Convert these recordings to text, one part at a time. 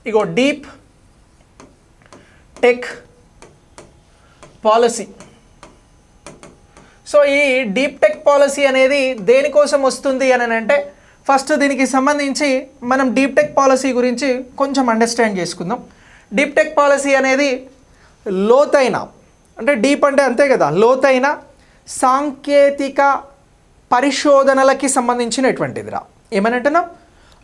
ఇగో deep tech policy. So ఈ deep tech policy అనేది దేనికోసం వస్తుంది అని అంటే, ఫస్ట్ దీనికి సంబంధించి మనం డీప్ టెక్ పాలసీ గురించి కొంచెం అండర్స్టాండ్ చేసుకుందాం. డీప్ టెక్ పాలసీ అనేది లోతైన, అంటే డీప్ అంటే అంతే కదా, లోతైన సాంకేతిక పరిశోధనలకి సంబంధించినటువంటిదిరా. ఏమనంటున్నాం?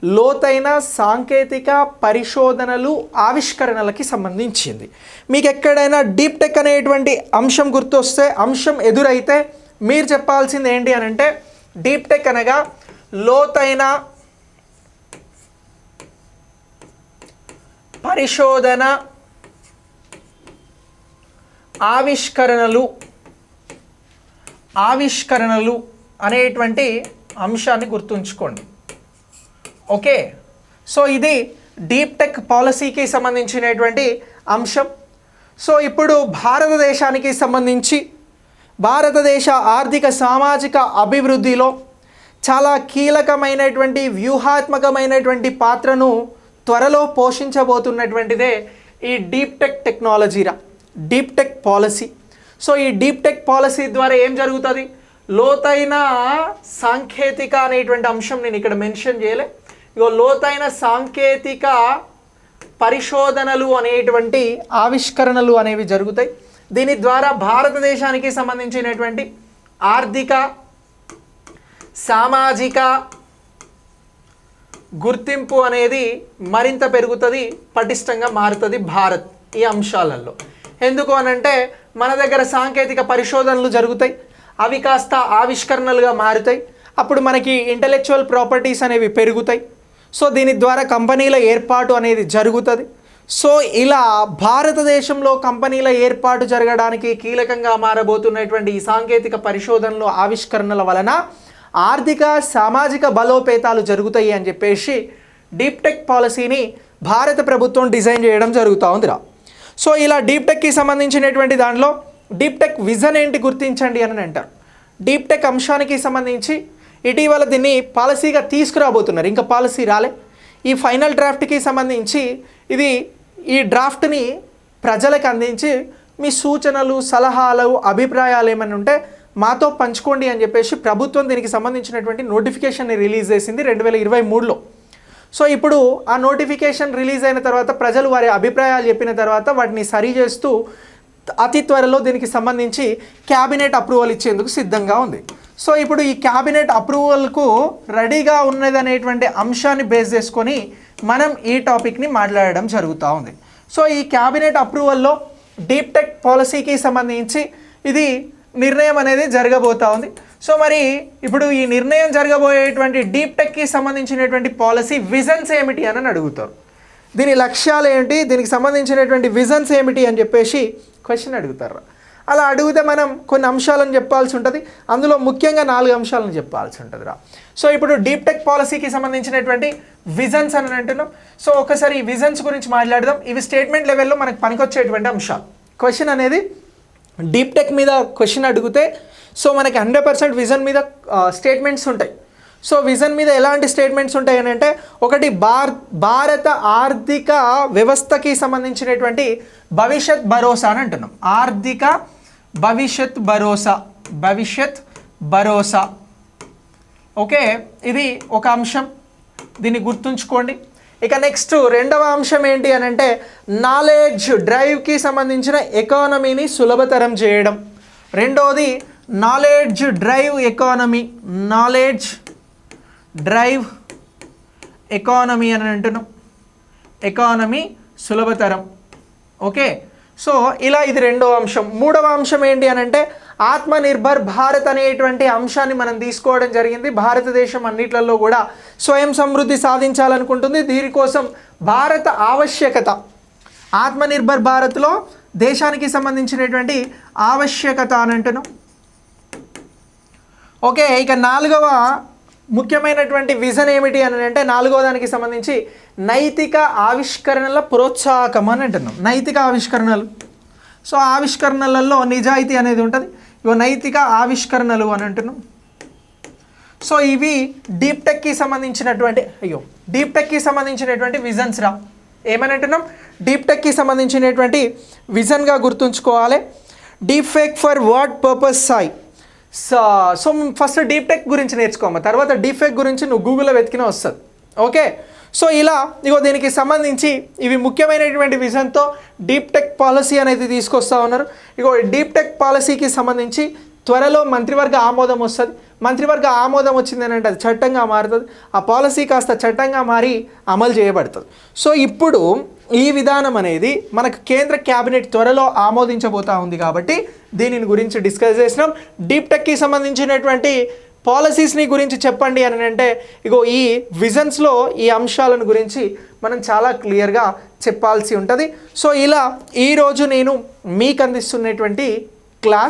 లోతైన సాంకేతిక పరిశోధనలు, ఆవిష్కరణలకి సంబంధించింది. మీకు ఎక్కడైనా డీప్ టెక్ అనేటువంటి అంశం గుర్తొస్తే, అంశం ఎదురైతే మీరు చెప్పాల్సింది ఏంటి అని అంటే, డీప్ టెక్ అనగా లోతైన పరిశోధన, ఆవిష్కరణలు అనేటువంటి అంశాన్ని గుర్తుంచుకోండి. ఓకే, సో ఇది డీప్ టెక్ పాలసీకి సంబంధించినటువంటి అంశం. సో ఇప్పుడు భారతదేశానికి సంబంధించి భారతదేశ ఆర్థిక సామాజిక అభివృద్ధిలో చాలా కీలకమైనటువంటి వ్యూహాత్మకమైనటువంటి పాత్రను త్వరలో పోషించబోతున్నటువంటిదే ఈ డీప్ టెక్ టెక్నాలజీరా, డీప్ టెక్ పాలసీ. సో ఈ డీప్ టెక్ పాలసీ ద్వారా ఏం జరుగుతుంది? లోతైన సాంకేతిక అనేటువంటి అంశం నేను ఇక్కడ మెన్షన్ చేయలే. ఇగో లోతైన సాంకేతిక పరిశోధనలు అనేటువంటి ఆవిష్కరణలు అనేవి జరుగుతాయి. దీని ద్వారా భారతదేశానికి సంబంధించినటువంటి ఆర్థిక సామాజిక గుర్తింపు అనేది మరింత పెరుగుతుంది, పటిష్టంగా మారుతుంది భారత్ ఈ అంశాలలో. ఎందుకు అనంటే మన దగ్గర సాంకేతిక పరిశోధనలు జరుగుతాయి, అవి కాస్త ఆవిష్కరణలుగా మారుతాయి, అప్పుడు మనకి ఇంటలెక్చువల్ ప్రాపర్టీస్ అనేవి పెరుగుతాయి. సో దీని ద్వారా కంపెనీల ఏర్పాటు అనేది జరుగుతుంది. సో ఇలా భారతదేశంలో కంపెనీల ఏర్పాటు జరగడానికి కీలకంగా మారబోతున్నటువంటి ఈ సాంకేతిక పరిశోధనలు, ఆవిష్కరణల వలన ఆర్థిక సామాజిక బలోపేతాలు జరుగుతాయి అని చెప్పేసి డీప్ టెక్ పాలసీని భారత ప్రభుత్వం డిజైన్ చేయడం జరుగుతూ ఉందిరా. సో ఇలా డీప్ టెక్కి సంబంధించినటువంటి దాంట్లో డీప్ టెక్ విజన్ ఏంటి గుర్తించండి అని అంటారు. డీప్ టెక్ అంశానికి సంబంధించి ఇటీవల దీన్ని పాలసీగా తీసుకురాబోతున్నారు, ఇంకా పాలసీ రాలే. ఈ ఫైనల్ డ్రాఫ్ట్కి సంబంధించి ఈ డ్రాఫ్ట్ని ప్రజలకు అందించి మీ సూచనలు, సలహాలు, అభిప్రాయాలు ఏమైనా ఉంటే మాతో పంచుకోండి అని చెప్పేసి ప్రభుత్వం దీనికి సంబంధించినటువంటి నోటిఫికేషన్ని రిలీజ్ చేసింది 2023లో. సో ఇప్పుడు ఆ నోటిఫికేషన్ రిలీజ్ అయిన తర్వాత ప్రజలు వారి అభిప్రాయాలు చెప్పిన తర్వాత వాటిని సరి చేస్తూ అతి త్వరలో దీనికి సంబంధించి క్యాబినెట్ అప్రూవల్ ఇచ్చేందుకు సిద్ధంగా ఉంది. సో ఇప్పుడు ఈ క్యాబినెట్ అప్రూవల్కు రెడీగా ఉన్నదనేటువంటి అంశాన్ని బేస్ చేసుకొని మనం ఈ టాపిక్ని మాట్లాడడం జరుగుతూ ఉంది. సో ఈ క్యాబినెట్ అప్రూవల్లో డీప్ టెక్ పాలసీకి సంబంధించి ఇది నిర్ణయం అనేది జరగబోతూ ఉంది. సో మరి ఇప్పుడు ఈ నిర్ణయం జరగబోయేటువంటి డీప్ టెక్కి సంబంధించినటువంటి పాలసీ విజన్స్ ఏమిటి అని అడుగుతారు. దీని లక్ష్యాలు ఏంటి, దీనికి సంబంధించినటువంటి విజన్స్ ఏమిటి అని చెప్పేసి క్వశ్చన్ అడుగుతారు. అలా అడిగితే మనం కొన్ని అంశాలను చెప్పాల్సి ఉంటుంది, అందులో ముఖ్యంగా 4 అంశాలను చెప్పాల్సి ఉంటుందిరా. సో ఇప్పుడు డీప్ టెక్ పాలసీకి సంబంధించినటువంటి విజన్స్ అని అంటున్నాం. సో ఒకసారి ఈ విజన్స్ గురించి మాట్లాడదాం. ఇవి స్టేట్మెంట్ లెవెల్లో మనకు పనికొచ్చేటువంటి అంశాలు. క్వశ్చన్ అనేది డీప్ టెక్ మీద క్వశ్చన్ అడిగితే సో మనకి 100% విజన్ మీద స్టేట్మెంట్స్ ఉంటాయి. సో విజన్ మీద ఎలాంటి స్టేట్మెంట్స్ ఉంటాయి అని అంటే, ఒకటి భారత ఆర్థిక వ్యవస్థకి సంబంధించినటువంటి భవిష్యత్ భరోసా అని అంటున్నాం. ఆర్థిక భవిష్యత్ భరోసా ఓకే, ఇది ఒక అంశం, దీన్ని గుర్తుంచుకోండి. ఇక నెక్స్ట్ రెండవ అంశం ఏంటి అని అంటే, నాలెడ్జ్ డ్రైవ్కి సంబంధించిన ఎకానమీని సులభతరం చేయడం. రెండవది నాలెడ్జ్ డ్రైవ్ ఎకానమీ అని అంటున్నాం. ఎకానమీ సులభతరం. ఓకే, సో ఇలా ఇది రెండవ అంశం. మూడవ అంశం ఏంటి అని అంటే, ఆత్మనిర్భర్ భారత్ అనేటువంటి అంశాన్ని మనం తీసుకోవడం జరిగింది. భారతదేశం అన్నిట్లలో కూడా స్వయం సమృద్ధి సాధించాలనుకుంటుంది. దీనికోసం భారత ఆవశ్యకత, ఆత్మనిర్భర్ భారత్లో దేశానికి సంబంధించినటువంటి ఆవశ్యకత అని అంటున్నాం. ఓకే, ఇక 4వ ముఖ్యమైనటువంటి విజన్ ఏమిటి అని అంటే, 4వ దానికి సంబంధించి నైతిక ఆవిష్కరణల ప్రోత్సాహకం అని అంటున్నాం. నైతిక ఆవిష్కరణలు, సో ఆవిష్కరణలలో నిజాయితీ అనేది ఉంటుంది. ఇగో నైతిక ఆవిష్కరణలు అని అంటున్నాం. సో ఇవి డీప్ టెక్కి సంబంధించినటువంటి విజన్స్ రా. ఏమని అంటున్నాం? డీప్ టెక్కి సంబంధించినటువంటి విజన్గా గుర్తుంచుకోవాలి. Deep fake for what purpose Sai. So first deep tech గురించి నేర్చుకోమా, తర్వాత డీప్ ఫేక్ గురించి నువ్వు గూగుల్లో వెతికినా వస్తుంది. ఓకే, సో ఇలా ఇగో దీనికి సంబంధించి ఇవి ముఖ్యమైనటువంటి విజన్తో డీప్ టెక్ పాలసీ అనేది తీసుకొస్తా ఉన్నారు. ఇగో డీప్ టెక్ పాలసీకి సంబంధించి త్వరలో మంత్రివర్గ ఆమోదం వస్తుంది. మంత్రివర్గ ఆమోదం వచ్చిందని అంటే అది చట్టంగా మారుతుంది. ఆ పాలసీ కాస్త చట్టంగా మారి అమలు చేయబడుతుంది. సో ఇప్పుడు ఈ విధానం అనేది మనకు కేంద్ర క్యాబినెట్ త్వరలో ఆమోదించబోతా ఉంది కాబట్టి దీనిని గురించి డిస్కస్ చేసినాం. డీప్ టెక్కి సంబంధించినటువంటి పాలసీస్ని గురించి చెప్పండి అని అంటే ఇగో ఈ విజన్స్లో ఈ అంశాలను గురించి మనం చాలా క్లియర్గా చెప్పాల్సి ఉంటుంది. సో ఇలా ఈరోజు నేను మీకు అందిస్తున్నటువంటి క్లాస్